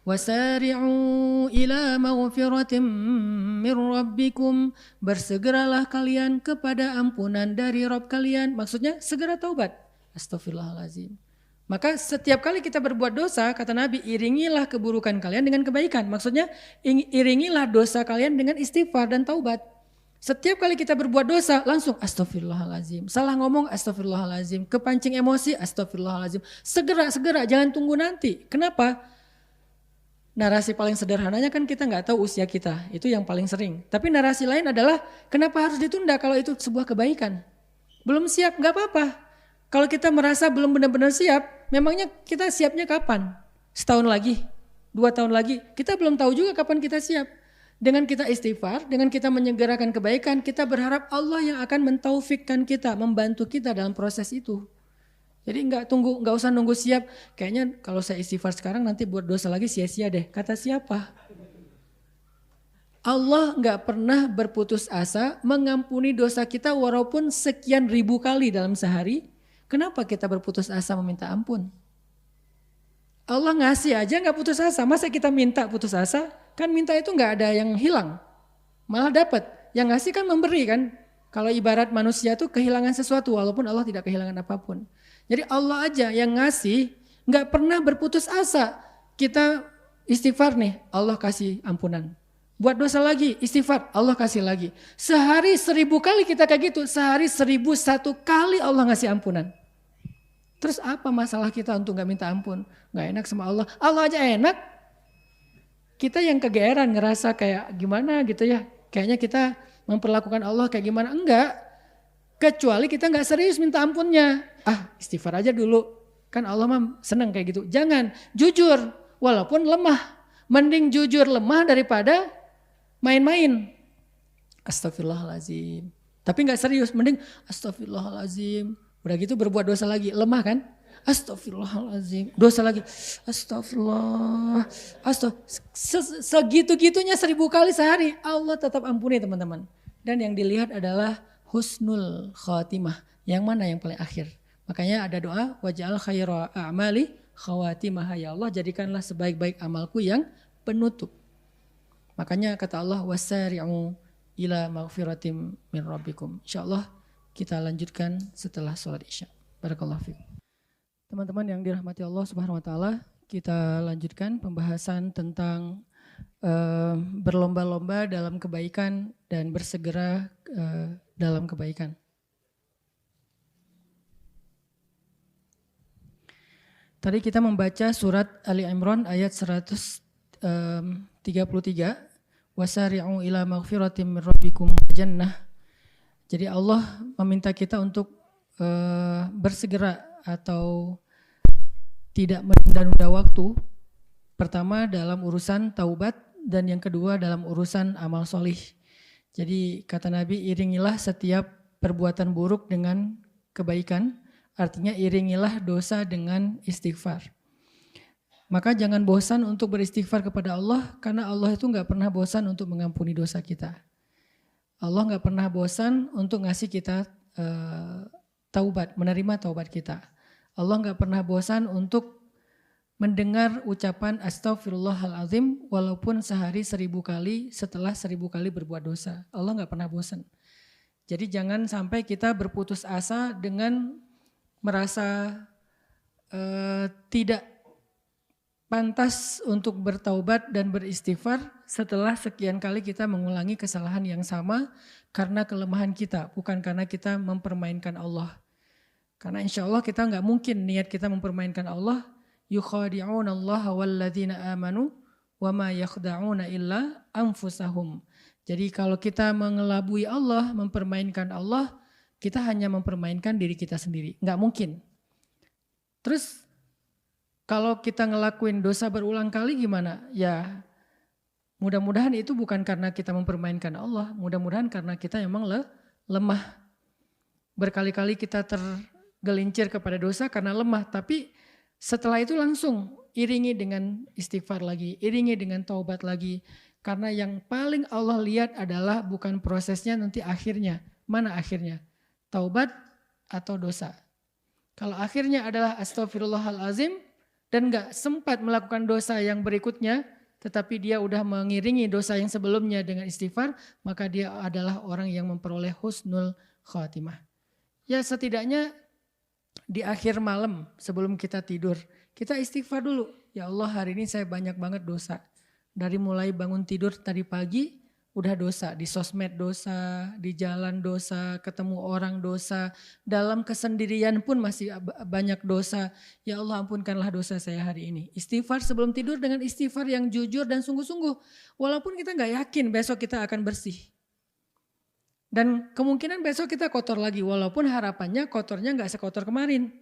Wasari'u ila maghfiratim min rabbikum. Bersegeralah kalian kepada ampunan dari Rabb kalian. Maksudnya segera taubat. Astaghfirullahaladzim. Maka setiap kali kita berbuat dosa, kata Nabi, iringilah keburukan kalian dengan kebaikan. Maksudnya iringilah dosa kalian dengan istighfar dan taubat. Setiap kali kita berbuat dosa, langsung astaghfirullahaladzim. Salah ngomong astaghfirullahaladzim. Kepancing emosi astaghfirullahaladzim. Segera, jangan tunggu nanti. Kenapa? Narasi paling sederhananya kan kita nggak tahu usia kita. Itu yang paling sering. Tapi narasi lain adalah kenapa harus ditunda kalau itu sebuah kebaikan. Belum siap, nggak apa-apa. Kalau kita merasa belum benar-benar siap, memangnya kita siapnya kapan? Setahun lagi? 2 tahun lagi? Kita belum tahu juga kapan kita siap. Dengan kita istighfar, dengan kita menyegerakan kebaikan, kita berharap Allah yang akan mentaufikkan kita, membantu kita dalam proses itu. Jadi nggak usah nunggu siap. Kayaknya kalau saya istighfar sekarang nanti buat dosa lagi sia-sia deh. Kata siapa? Allah nggak pernah berputus asa mengampuni dosa kita walaupun sekian ribu kali dalam sehari. Kenapa kita berputus asa meminta ampun? Allah ngasih aja nggak putus asa. Masa kita minta putus asa? Kan minta itu nggak ada yang hilang. Malah dapat. Yang ngasih kan memberi kan. Kalau ibarat manusia tuh kehilangan sesuatu walaupun Allah tidak kehilangan apapun. Jadi Allah aja yang ngasih nggak pernah berputus asa. Kita istighfar nih, Allah kasih ampunan. Buat dosa lagi, istighfar, Allah kasih lagi. Sehari 1000 kali kita kayak gitu, sehari 1001 kali Allah ngasih ampunan. Terus apa masalah kita untuk gak minta ampun? Gak enak sama Allah. Allah aja enak. Kita yang kegeeran ngerasa kayak gimana gitu ya. Kayaknya kita memperlakukan Allah kayak gimana. Enggak. Kecuali kita gak serius minta ampunnya. Istighfar aja dulu. Kan Allah mah senang kayak gitu. Jangan. Jujur. Walaupun lemah. Mending jujur lemah daripada main-main. Astagfirullahaladzim. Tapi gak serius. Mending astagfirullahaladzim. Udah gitu berbuat dosa lagi, lemah kan? Astagfirullahaladzim, dosa lagi, astagfirullah, segitu-gitunya 1000 kali sehari, Allah tetap ampuni teman-teman. Dan yang dilihat adalah husnul khatimah, yang mana yang paling akhir. Makanya ada doa, waj'al khaira a'mali khawatimah, ya Allah jadikanlah sebaik-baik amalku yang penutup. Makanya kata Allah, wasari'u ila maghfiratim min rabbikum. InsyaAllah kita lanjutkan setelah sholat isya. Barakallahu fiikum. Teman-teman yang dirahmati Allah Subhanahu wa taala, kita lanjutkan pembahasan tentang berlomba-lomba dalam kebaikan dan bersegera dalam kebaikan. Tadi kita membaca surat Ali Imran ayat 133, wasari'u ila maghfiratim min rabbikum jannah. Jadi Allah meminta kita untuk bersegera atau tidak menunda-nunda waktu. Pertama dalam urusan taubat dan yang kedua dalam urusan amal solih. Jadi kata Nabi, iringilah setiap perbuatan buruk dengan kebaikan. Artinya iringilah dosa dengan istighfar. Maka jangan bosan untuk beristighfar kepada Allah karena Allah itu gak pernah bosan untuk mengampuni dosa kita. Allah gak pernah bosan untuk ngasih kita taubat, menerima taubat kita. Allah gak pernah bosan untuk mendengar ucapan astaghfirullahaladzim walaupun sehari 1000 kali setelah 1000 kali berbuat dosa. Allah gak pernah bosan. Jadi jangan sampai kita berputus asa dengan merasa tidak pantas untuk bertaubat dan beristighfar setelah sekian kali kita mengulangi kesalahan yang sama karena kelemahan kita, bukan karena kita mempermainkan Allah. Karena insya Allah kita nggak mungkin niat kita mempermainkan Allah. Yukhadi'una Allah walladzina amanu wa ma yakhda'una illa anfusahum. Jadi kalau kita mengelabui Allah, mempermainkan Allah, kita hanya mempermainkan diri kita sendiri. Nggak mungkin. Terus kalau kita ngelakuin dosa berulang kali gimana? Ya mudah-mudahan itu bukan karena kita mempermainkan Allah. Mudah-mudahan karena kita memang lemah. Berkali-kali kita tergelincir kepada dosa karena lemah. Tapi setelah itu langsung iringi dengan istighfar lagi. Iringi dengan taubat lagi. Karena yang paling Allah lihat adalah bukan prosesnya, nanti akhirnya. Mana akhirnya? Taubat atau dosa? Kalau akhirnya adalah astaghfirullahalazim, dan gak sempat melakukan dosa yang berikutnya, tetapi dia udah mengiringi dosa yang sebelumnya dengan istighfar, maka dia adalah orang yang memperoleh husnul khatimah. Ya setidaknya di akhir malam sebelum kita tidur, kita istighfar dulu. Ya Allah, hari ini saya banyak banget dosa. Dari mulai bangun tidur tadi pagi, udah dosa, di sosmed dosa, di jalan dosa, ketemu orang dosa, dalam kesendirian pun masih banyak dosa. Ya Allah, ampunkanlah dosa saya hari ini. Istighfar sebelum tidur dengan istighfar yang jujur dan sungguh-sungguh. Walaupun kita gak yakin besok kita akan bersih. Dan kemungkinan besok kita kotor lagi, walaupun harapannya kotornya gak sekotor kemarin.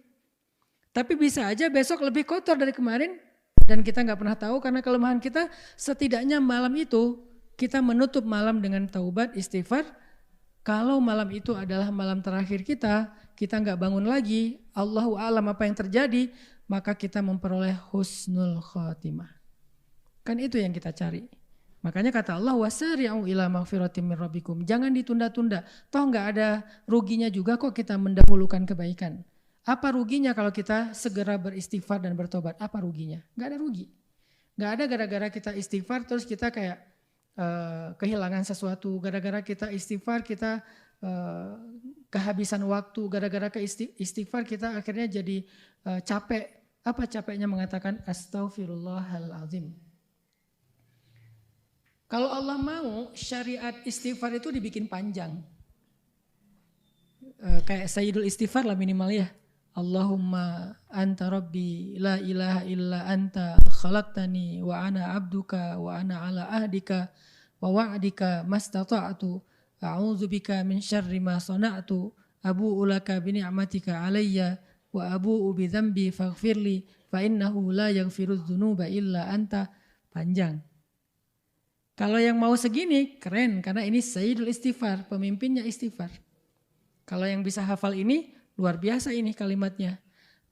Tapi bisa aja besok lebih kotor dari kemarin dan kita gak pernah tahu karena kelemahan kita. Setidaknya malam itu kita menutup malam dengan taubat, istighfar. Kalau malam itu adalah malam terakhir kita gak bangun lagi, Allahu a'lam apa yang terjadi, maka kita memperoleh husnul khatimah. Kan itu yang kita cari. Makanya kata Allah, wasari'u ila maghfiratin min rabbikum. Jangan ditunda-tunda. Toh gak ada ruginya juga kok kita mendahulukan kebaikan. Apa ruginya kalau kita segera beristighfar dan bertobat? Apa ruginya? Gak ada rugi. Gak ada gara-gara kita istighfar terus kita kayak kehilangan sesuatu, gara-gara kita istighfar kita kehabisan waktu, gara-gara ke istighfar kita akhirnya jadi capek. Apa capeknya mengatakan astaghfirullahaladzim. Kalau Allah mau syariat istighfar itu dibikin panjang, kayak Sayyidul Istighfar lah minimal ya. Allahumma anta rabbi la ilaha illa anta khalaqtani wa ana abduka wa ana ala ahdika wa wa'dika mastata'tu a'udzubika min syarri ma sana'tu abu'u laka bi ni'matika alayya wa abu'u bi dzambi faghfirli fa innahu la yaghfirudz dzunuba illa anta. Panjang. Kalau yang mau segini keren karena ini Sayyidul Istighfar, pemimpinnya istighfar. Kalau yang bisa hafal ini luar biasa ini kalimatnya.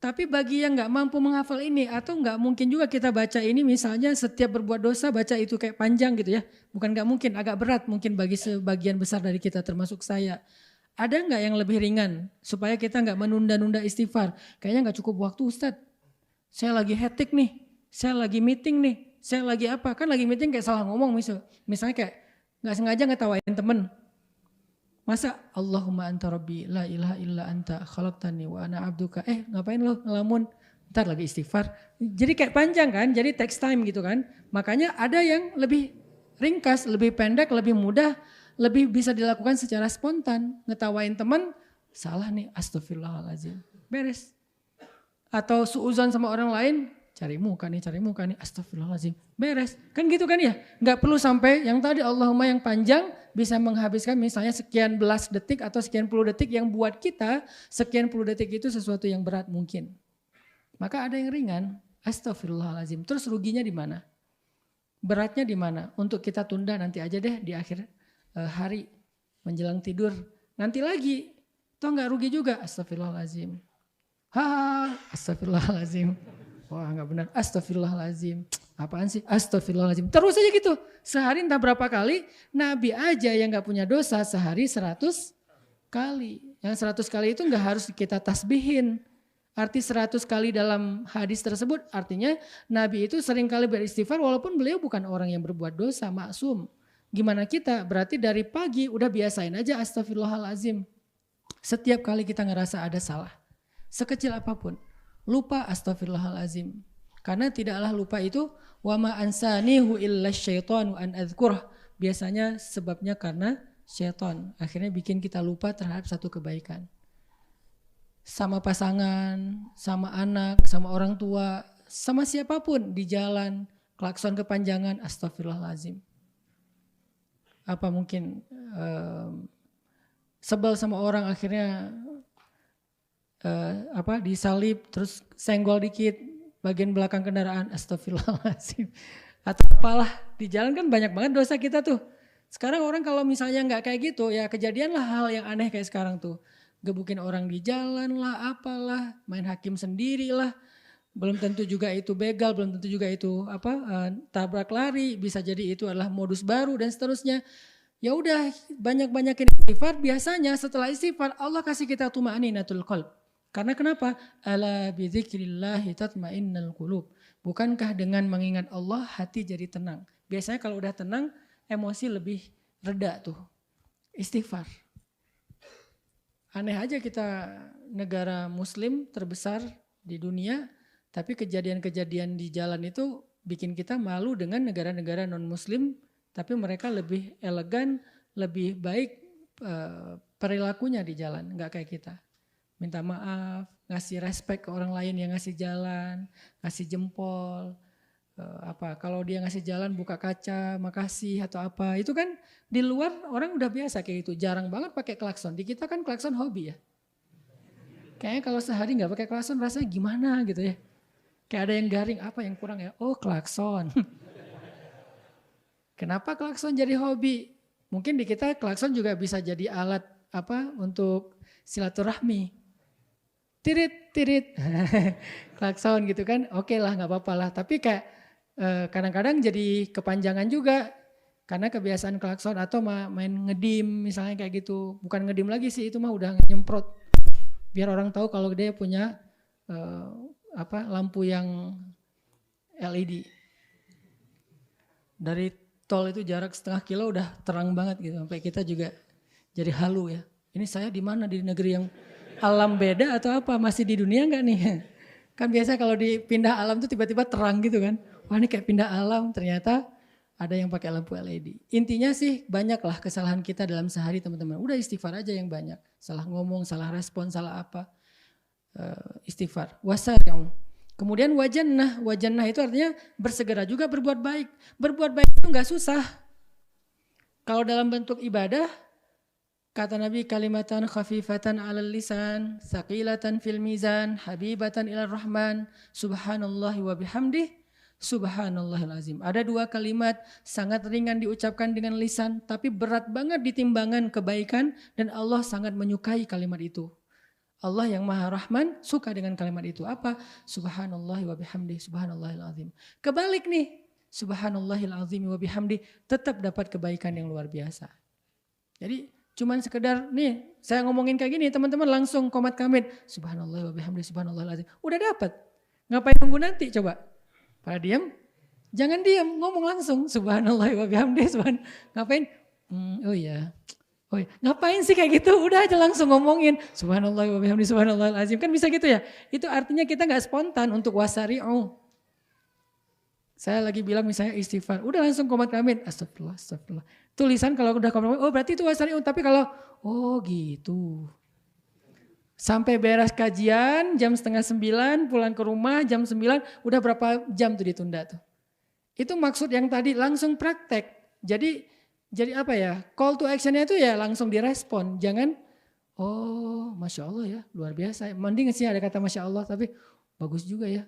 Tapi bagi yang gak mampu menghafal ini atau gak mungkin juga kita baca ini misalnya setiap berbuat dosa baca itu kayak panjang gitu ya. Bukan gak mungkin, agak berat mungkin bagi sebagian besar dari kita termasuk saya. Ada gak yang lebih ringan supaya kita gak menunda-nunda istighfar? Kayaknya gak cukup waktu Ustadz. Saya lagi hektik nih, saya lagi meeting nih, saya lagi apa. Kan lagi meeting kayak salah ngomong misalnya kayak gak sengaja ngetawain temen. Masa Allahumma anta rabbi la ilaha illa anta khalaqtani wa ana abduka. Ngapain lo ngelamun? Ntar lagi istighfar. Jadi kayak panjang kan, jadi takes time gitu kan. Makanya ada yang lebih ringkas, lebih pendek, lebih mudah, lebih bisa dilakukan secara spontan. Ngetawain teman, salah nih astagfirullahaladzim. Beres. Atau suuzon sama orang lain, cari muka nih, astagfirullahaladzim. Beres. Kan gitu kan ya? Gak perlu sampai yang tadi Allahumma yang panjang bisa menghabiskan misalnya sekian belas detik atau sekian puluh detik yang buat kita sekian puluh detik itu sesuatu yang berat mungkin. Maka ada yang ringan, astagfirullahaladzim. Terus ruginya di mana? Beratnya di mana? Untuk kita tunda nanti aja deh di akhir hari menjelang tidur. Nanti lagi, toh gak rugi juga, astagfirullahaladzim. Astagfirullahaladzim. Wah gak benar, astagfirullahaladzim. Apaan sih? Astagfirullahaladzim. Terus aja gitu. Sehari entah berapa kali, Nabi aja yang gak punya dosa sehari 100 kali. Yang 100 kali itu gak harus kita tasbihin. Arti 100 kali dalam hadis tersebut artinya Nabi itu sering kali beristighfar walaupun beliau bukan orang yang berbuat dosa, maksum. Gimana kita? Berarti dari pagi udah biasain aja astagfirullahaladzim. Setiap kali kita ngerasa ada salah. Sekecil apapun. Lupa astagfirullahaladzim. Karena tidaklah lupa itu wa ma ansanihu illa syaitanu an adzkurah. Biasanya sebabnya karena syaitan. Akhirnya bikin kita lupa terhadap satu kebaikan. Sama pasangan, sama anak, sama orang tua, sama siapapun di jalan, klakson kepanjangan, astagfirullahaladzim. Apa mungkin sebel sama orang akhirnya disalip terus senggol dikit bagian belakang kendaraan, astagfirullahaladzim. Atau apalah, di jalan kan banyak banget dosa kita tuh. Sekarang orang kalau misalnya gak kayak gitu ya kejadianlah hal yang aneh kayak sekarang tuh. Gebukin orang di jalan lah, apalah, main hakim sendiri lah. Belum tentu juga itu begal, belum tentu juga itu tabrak lari, bisa jadi itu adalah modus baru dan seterusnya. Ya udah banyak-banyakin istighfar, biasanya setelah istighfar Allah kasih kita tuma'aninatul qalb. Karena kenapa? Ala bidzikrillahi tatmainnul qulub. Bukankah dengan mengingat Allah hati jadi tenang? Biasanya kalau udah tenang, emosi lebih reda tuh. Istighfar. Aneh aja kita negara muslim terbesar di dunia, tapi kejadian-kejadian di jalan itu bikin kita malu dengan negara-negara non-muslim, tapi mereka lebih elegan, lebih baik perilakunya di jalan, nggak kayak kita. Minta maaf, ngasih respect ke orang lain yang ngasih jalan, ngasih jempol, kalau dia ngasih jalan buka kaca, makasih atau apa. Itu kan di luar orang udah biasa kayak gitu, jarang banget pakai klakson. Di kita kan klakson hobi ya. Kayaknya kalau sehari nggak pakai klakson rasanya gimana gitu ya. Kayak ada yang garing, apa yang kurang ya? Oh klakson. Kenapa klakson jadi hobi? Mungkin di kita klakson juga bisa jadi alat untuk silaturahmi. Tirit, tirit, klakson gitu kan, oke lah nggak apa-apa lah. Tapi kayak kadang-kadang jadi kepanjangan juga. Karena kebiasaan klakson atau main ngedim misalnya kayak gitu. Bukan ngedim lagi sih, itu mah udah nyemprot. Biar orang tahu kalau dia punya lampu yang LED. Dari tol itu jarak setengah kilo udah terang banget gitu. Sampai kita juga jadi halu ya. Ini saya di mana, di negeri yang alam beda atau apa, masih di dunia enggak nih? Kan biasa kalau dipindah alam tuh tiba-tiba terang gitu kan. Wah ini kayak pindah alam, ternyata ada yang pakai lampu LED. Intinya sih banyaklah kesalahan kita dalam sehari teman-teman. Udah istighfar aja yang banyak. Salah ngomong, salah respon, salah apa. Istighfar. Wasari'u. Kemudian wajannah itu artinya bersegera juga berbuat baik. Berbuat baik itu enggak susah. Kalau dalam bentuk ibadah, kata Nabi kalimatan khafifatan 'alal lisan, saqilatan fil mizan, habibatan ilar rahman, subhanallahi wa bihamdih, subhanallahil azim. Ada dua kalimat sangat ringan diucapkan dengan lisan, tapi berat banget di timbangan kebaikan dan Allah sangat menyukai kalimat itu. Allah yang Maha Rahman suka dengan kalimat itu. Apa? Subhanallahi wa bihamdih, subhanallahil azim. Kebalik nih, subhanallahil azim wa bihamdih, tetap dapat kebaikan yang luar biasa. Jadi cuman sekedar nih saya ngomongin kayak gini teman-teman langsung komat kamit subhanallah wa bihamdi subhanallahil azim. Udah dapat. Ngapain nunggu nanti coba? Pada diam? Jangan diam, ngomong langsung subhanallah wa bihamdi ngapain? Oh iya. Oh iya. Ngapain sih kayak gitu? Udah aja langsung ngomongin subhanallah wa bihamdi subhanallahil azim. Kan bisa gitu ya? Itu artinya kita enggak spontan untuk wasari'u. Saya lagi bilang misalnya istighfar, udah langsung komat kamit, astagfirullah, astagfirullah. Tulisan kalau udah komat kamit, oh berarti itu wasari'un, tapi kalau, oh gitu. Sampai beres kajian, jam 8:30, pulang ke rumah, jam 9, udah berapa jam tuh ditunda tuh. Itu maksud yang tadi, langsung praktek. Jadi apa ya, call to actionnya itu ya langsung direspon, jangan, oh Masya Allah ya, luar biasa. Mending sih ada kata Masya Allah, tapi bagus juga ya.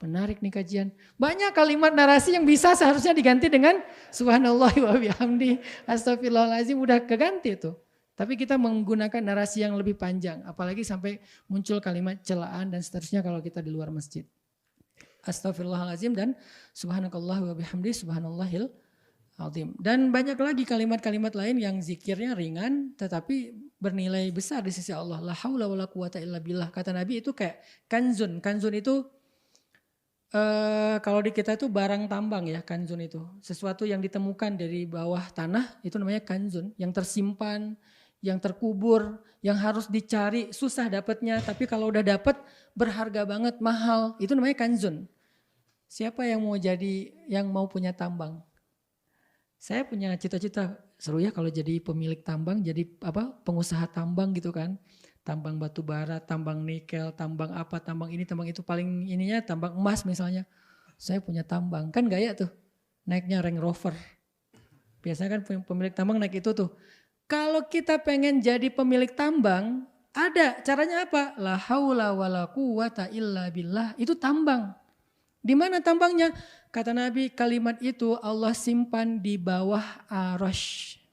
Menarik nih kajian. Banyak kalimat narasi yang bisa seharusnya diganti dengan subhanallah wa bihamdi astagfirullahaladzim, udah keganti tuh. Tapi kita menggunakan narasi yang lebih panjang. Apalagi sampai muncul kalimat celaan dan seterusnya kalau kita di luar masjid. Astagfirullahaladzim dan subhanakallah wa bihamdi subhanallahil azim. Dan banyak lagi kalimat-kalimat lain yang zikirnya ringan tetapi bernilai besar di sisi Allah. La haula wala quwata illa billah. Kata Nabi itu kayak kanzun. Kanzun itu kalau di kita itu barang tambang ya, kanzun itu. Sesuatu yang ditemukan dari bawah tanah itu namanya kanzun. Yang tersimpan, yang terkubur, yang harus dicari, susah dapatnya. Tapi kalau udah dapat berharga banget, mahal. Itu namanya kanzun. Siapa yang mau punya tambang? Saya punya cita-cita, seru ya kalau jadi pemilik tambang, jadi pengusaha tambang gitu kan. Tambang batu bara, tambang nikel, tambang apa, tambang ini, tambang itu, paling ininya tambang emas misalnya. Saya punya tambang, kan gaya tuh, naiknya Range Rover. Biasanya kan pemilik tambang naik itu tuh. Kalau kita pengen jadi pemilik tambang, ada caranya apa? La haula wala quwata illa billah, itu tambang. Di mana tambangnya? Kata Nabi, kalimat itu Allah simpan di bawah arasy.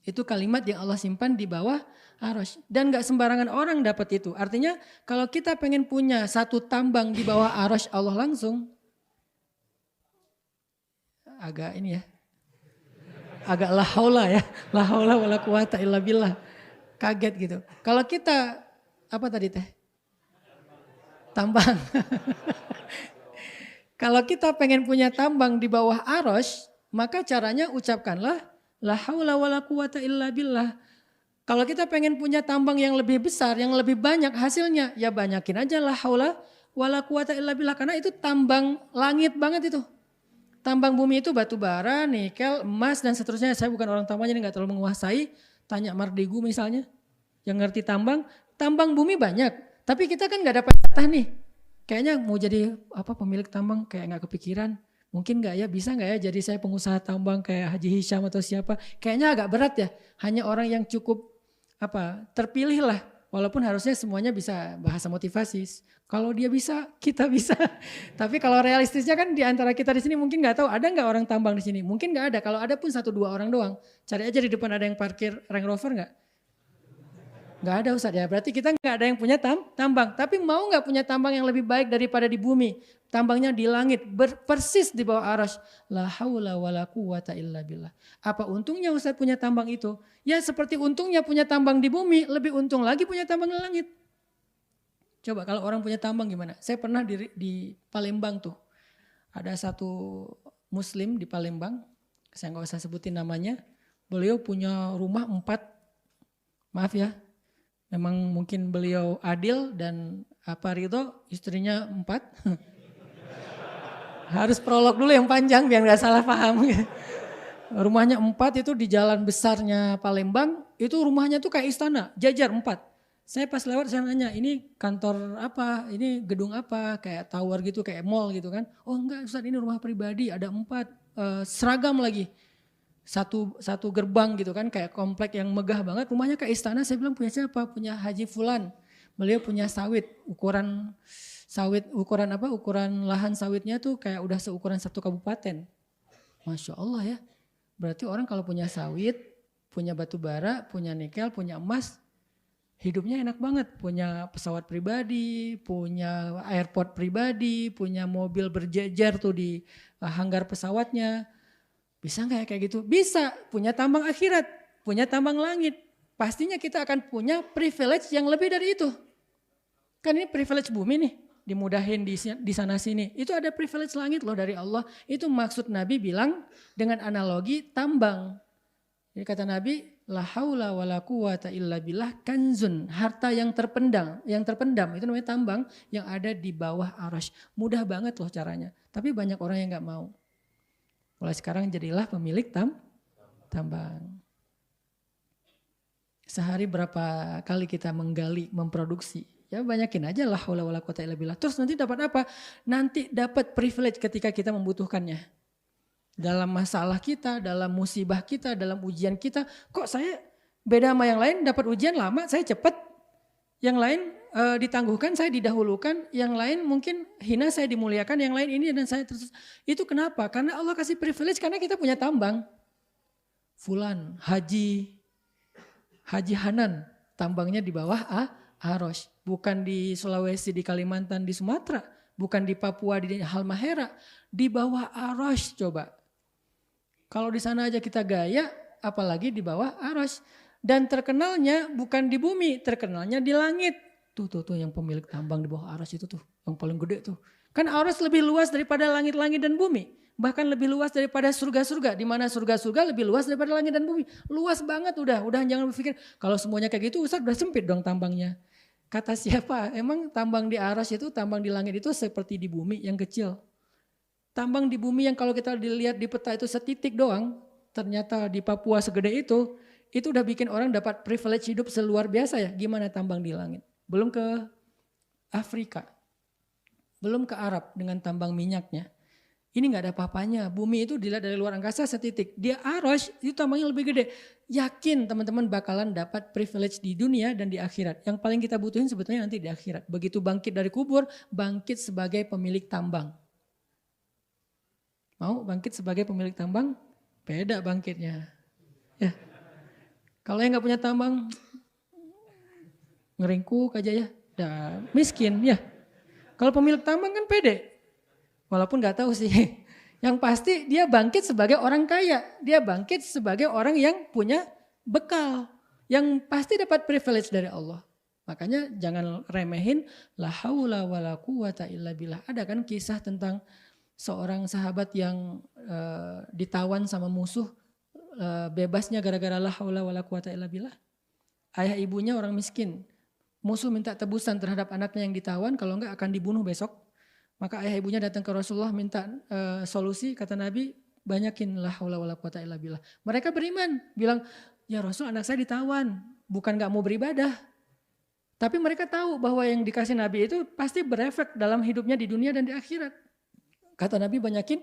Itu kalimat yang Allah simpan di bawah arasy. Dan gak sembarangan orang dapat itu. Artinya kalau kita pengen punya satu tambang di bawah arasy Allah langsung. Agak ini ya. Agak la haula ya. La haula wala quwata illa billah. Kaget gitu. Kalau kita apa tadi teh? Tambang. Kalau kita pengen punya tambang di bawah arasy, maka caranya ucapkanlah la haula wala quwata illa billah. Kalau kita pengen punya tambang yang lebih besar, yang lebih banyak hasilnya, ya banyakin aja la haula wala quwata illa billah, karena itu tambang langit banget itu. Tambang bumi itu batu bara, nikel, emas dan seterusnya. Saya bukan orang tambang jadi nggak terlalu menguasai. Tanya Mardigu misalnya, yang ngerti tambang. Tambang bumi banyak, tapi kita kan nggak dapat jatah nih. Kayaknya mau jadi apa pemilik tambang kayak nggak kepikiran. Mungkin nggak ya, bisa nggak ya jadi saya pengusaha tambang kayak Haji Hisham atau siapa. Kayaknya agak berat ya, hanya orang yang cukup terpilih lah. Walaupun harusnya semuanya bisa bahasa motivasi. Kalau dia bisa, kita bisa. Tapi kalau realistisnya kan di antara kita di sini mungkin nggak tahu ada nggak orang tambang di sini. Mungkin nggak ada, kalau ada pun 1-2 orang doang. Cari aja di depan ada yang parkir Range Rover nggak? Nggak ada Ustadz ya, berarti kita nggak ada yang punya tambang. Tapi mau nggak punya tambang yang lebih baik daripada di bumi? Tambangnya di langit, persis di bawah arasy. La haula wala quwata illa billah. Apa untungnya Ustadz punya tambang itu? Ya seperti untungnya punya tambang di bumi, lebih untung lagi punya tambang di langit. Coba kalau orang punya tambang gimana? Saya pernah di Palembang tuh. Ada satu muslim di Palembang, saya nggak usah sebutin namanya. Beliau punya rumah 4, maaf ya. Memang mungkin beliau adil dan ridho, istrinya 4. Harus prolog dulu yang panjang biar gak salah paham. Rumahnya 4 itu di jalan besarnya Palembang, itu rumahnya tuh kayak istana, jajar 4. Saya pas lewat saya nanya, ini kantor apa, ini gedung apa, kayak tower gitu, kayak mall gitu kan. Oh enggak Ustaz, ini rumah pribadi, ada 4, seragam lagi. Satu gerbang gitu kan, kayak komplek yang megah banget, rumahnya kayak istana. Saya bilang punya siapa? Punya Haji Fulan. Beliau punya sawit, ukuran lahan sawitnya tuh kayak udah seukuran 1 kabupaten. Masya Allah ya. Berarti orang kalau punya sawit, punya batu bara, punya nikel, punya emas, hidupnya enak banget. Punya pesawat pribadi, punya airport pribadi, punya mobil berjejer tuh di hanggar pesawatnya. Bisa nggak ya kayak gitu? Bisa, punya tambang akhirat, punya tambang langit. Pastinya kita akan punya privilege yang lebih dari itu. Kan ini privilege bumi nih, dimudahin di sana sini. Itu ada privilege langit loh dari Allah. Itu maksud Nabi bilang dengan analogi tambang. Jadi kata Nabi, la haula wala quwata illa billah kanzun, harta yang terpendam itu namanya tambang yang ada di bawah arasy. Mudah banget loh caranya. Tapi banyak orang yang nggak mau. Mulai sekarang jadilah pemilik tambang. Sehari berapa kali kita menggali, memproduksi. Ya banyakin aja lah haula wala quwata illa billah. Terus nanti dapat apa? Nanti dapat privilege ketika kita membutuhkannya. Dalam masalah kita, dalam musibah kita, dalam ujian kita. Kok saya beda sama yang lain, dapat ujian lama, saya cepat. Yang lain ditangguhkan, saya didahulukan. Yang lain mungkin hina, saya dimuliakan. Yang lain ini dan saya terus. Itu kenapa? Karena Allah kasih privilege karena kita punya tambang. Fulan, Haji Hanan, tambangnya di bawah arasy. Bukan di Sulawesi, di Kalimantan, di Sumatera. Bukan di Papua, di Halmahera. Di bawah arasy coba. Kalau di sana aja kita gaya, apalagi di bawah arasy. Dan terkenalnya bukan di bumi, terkenalnya di langit. Tuh yang pemilik tambang di bawah arasy itu tuh, yang paling gede tuh. Kan arasy lebih luas daripada langit-langit dan bumi. Bahkan lebih luas daripada surga-surga. Di mana surga-surga lebih luas daripada langit dan bumi. Luas banget udah jangan berpikir kalau semuanya kayak gitu Ustaz udah sempit dong tambangnya. Kata siapa? Emang tambang di arasy itu, tambang di langit itu seperti di bumi yang kecil. Tambang di bumi yang kalau kita dilihat di peta itu setitik doang, ternyata di Papua segede itu udah bikin orang dapat privilege hidup seluar biasa ya. Gimana tambang di langit? Belum ke Afrika, belum ke Arab dengan tambang minyaknya. Ini gak ada apa-apanya. Bumi itu dilihat dari luar angkasa setitik. Dia arasy itu tambangnya lebih gede. Yakin teman-teman bakalan dapat privilege di dunia dan di akhirat. Yang paling kita butuhin sebetulnya nanti di akhirat. Begitu bangkit dari kubur, bangkit sebagai pemilik tambang. Mau bangkit sebagai pemilik tambang? Beda bangkitnya. Ya. Kalau yang gak punya tambang, ngeringkuk aja ya. Miskin ya. Kalau pemilik tambang kan pede. Walaupun gak tahu sih. Yang pasti dia bangkit sebagai orang kaya. Dia bangkit sebagai orang yang punya bekal. Yang pasti dapat privilege dari Allah. Makanya jangan remehin la haula wala quwata illa billah. Ada kan kisah tentang seorang sahabat yang ditawan sama musuh, bebasnya gara-gara la haula wala quwata illa billah. Ayah ibunya orang miskin. Musuh minta tebusan terhadap anaknya yang ditawan, kalau enggak akan dibunuh besok. Maka ayah ibunya datang ke Rasulullah minta solusi, kata Nabi, banyakin la haula wala quwata illa billah. Mereka beriman, bilang, ya Rasul anak saya ditawan, bukan enggak mau beribadah. Tapi mereka tahu bahwa yang dikasih Nabi itu pasti berefek dalam hidupnya di dunia dan di akhirat. Kata Nabi banyakin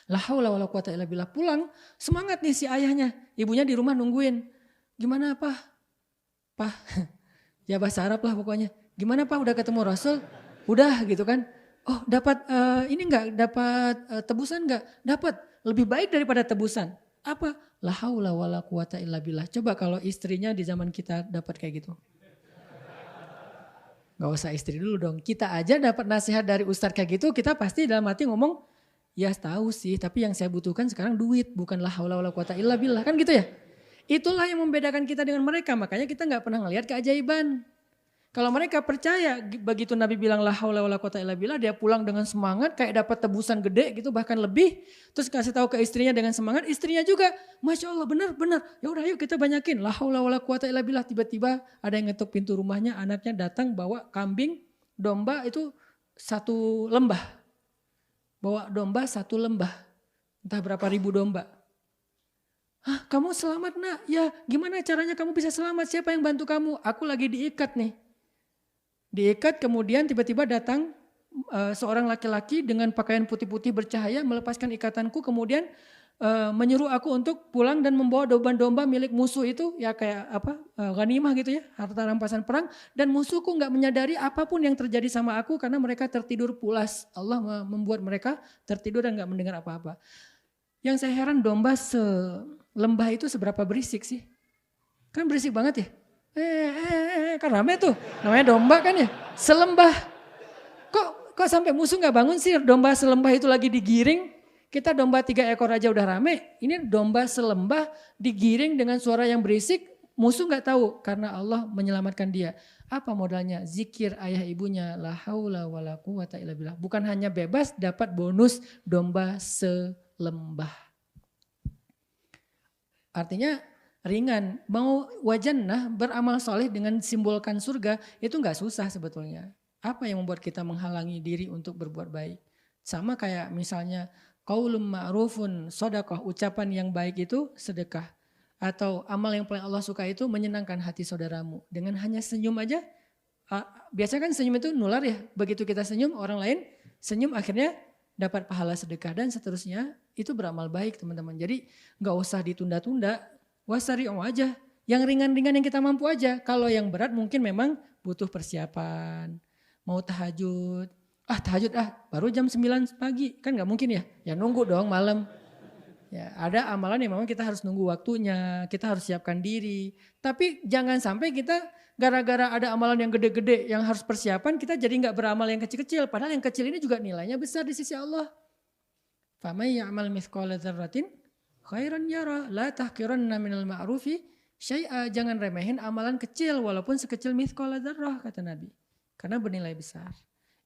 la haula wala quwata illa billah. Pulang semangat nih si ayahnya. Ibunya di rumah nungguin. Gimana Pak? Pak, ya bahasa Arab lah pokoknya. Gimana Pak udah ketemu Rasul? Udah gitu kan. Oh dapat ini enggak? Dapat tebusan enggak? Dapat. Lebih baik daripada tebusan. Apa? La haula wala quwata illa billah. Coba kalau istrinya di zaman kita dapat kayak gitu. Gak usah istri dulu dong. Kita aja dapat nasihat dari ustadz kayak gitu, kita pasti dalam hati ngomong, ya tahu sih, tapi yang saya butuhkan sekarang duit, bukanlah haula wala quwata illa billah, kan gitu ya. Itulah yang membedakan kita dengan mereka, makanya kita gak pernah ngelihat keajaiban. Kalau mereka percaya, begitu Nabi bilang la haula wala quwata illa billah, dia pulang dengan semangat, kayak dapat tebusan gede gitu, bahkan lebih. Terus kasih tahu ke istrinya dengan semangat, istrinya juga, Masya Allah benar, ya udah yuk kita banyakin, la haula wala quwata illa billah. Tiba-tiba ada yang ngetuk pintu rumahnya, anaknya datang bawa kambing, domba itu 1 lembah. Bawa domba 1 lembah, entah berapa ribu domba. Hah, kamu selamat nak? Ya gimana caranya kamu bisa selamat? Siapa yang bantu kamu? Aku lagi diikat nih. Diikat kemudian tiba-tiba datang seorang laki-laki dengan pakaian putih-putih bercahaya melepaskan ikatanku kemudian menyuruh aku untuk pulang dan membawa domba-domba milik musuh itu ya kayak ghanimah gitu ya, harta rampasan perang, dan musuhku nggak menyadari apapun yang terjadi sama aku karena mereka tertidur pulas. Allah membuat mereka tertidur dan nggak mendengar apa-apa. Yang saya heran domba selembah itu seberapa berisik sih? Kan berisik banget ya. Kan rame tuh, namanya domba kan ya, selembah. Kok sampai musuh nggak bangun sih? Domba selembah itu lagi digiring, kita domba 3 ekor aja udah rame. Ini domba selembah digiring dengan suara yang berisik, musuh nggak tahu karena Allah menyelamatkan dia. Apa modalnya? Zikir ayah ibunya, la haula wala quwata illa billah. Bukan hanya bebas, dapat bonus domba selembah. Artinya ringan, mau wajannah beramal soleh dengan simbolkan surga itu nggak susah sebetulnya. Apa yang membuat kita menghalangi diri untuk berbuat baik? Sama kayak misalnya qaulun ma'rufun shadaqah, ucapan yang baik itu sedekah. Atau amal yang paling Allah suka itu menyenangkan hati saudaramu. Dengan hanya senyum aja, biasanya kan senyum itu nular ya. Begitu kita senyum, orang lain senyum akhirnya dapat pahala sedekah dan seterusnya. Itu beramal baik teman-teman. Jadi nggak usah ditunda-tunda. Wasari'u aja, yang ringan-ringan yang kita mampu aja. Kalau yang berat mungkin memang butuh persiapan. Mau tahajud, tahajud baru jam 9 pagi, kan gak mungkin ya. Ya nunggu dong malam. Ya, ada amalan yang memang kita harus nunggu waktunya, kita harus siapkan diri. Tapi jangan sampai kita gara-gara ada amalan yang gede-gede yang harus persiapan, kita jadi gak beramal yang kecil-kecil. Padahal yang kecil ini juga nilainya besar di sisi Allah. Famay ya'mal mithqala dzarratin khairan yara, la tahqiranna minal ma'rufi syai'a. Jangan remehin amalan kecil walaupun sekecil mithqala dzarrah kata Nabi. Karena bernilai besar.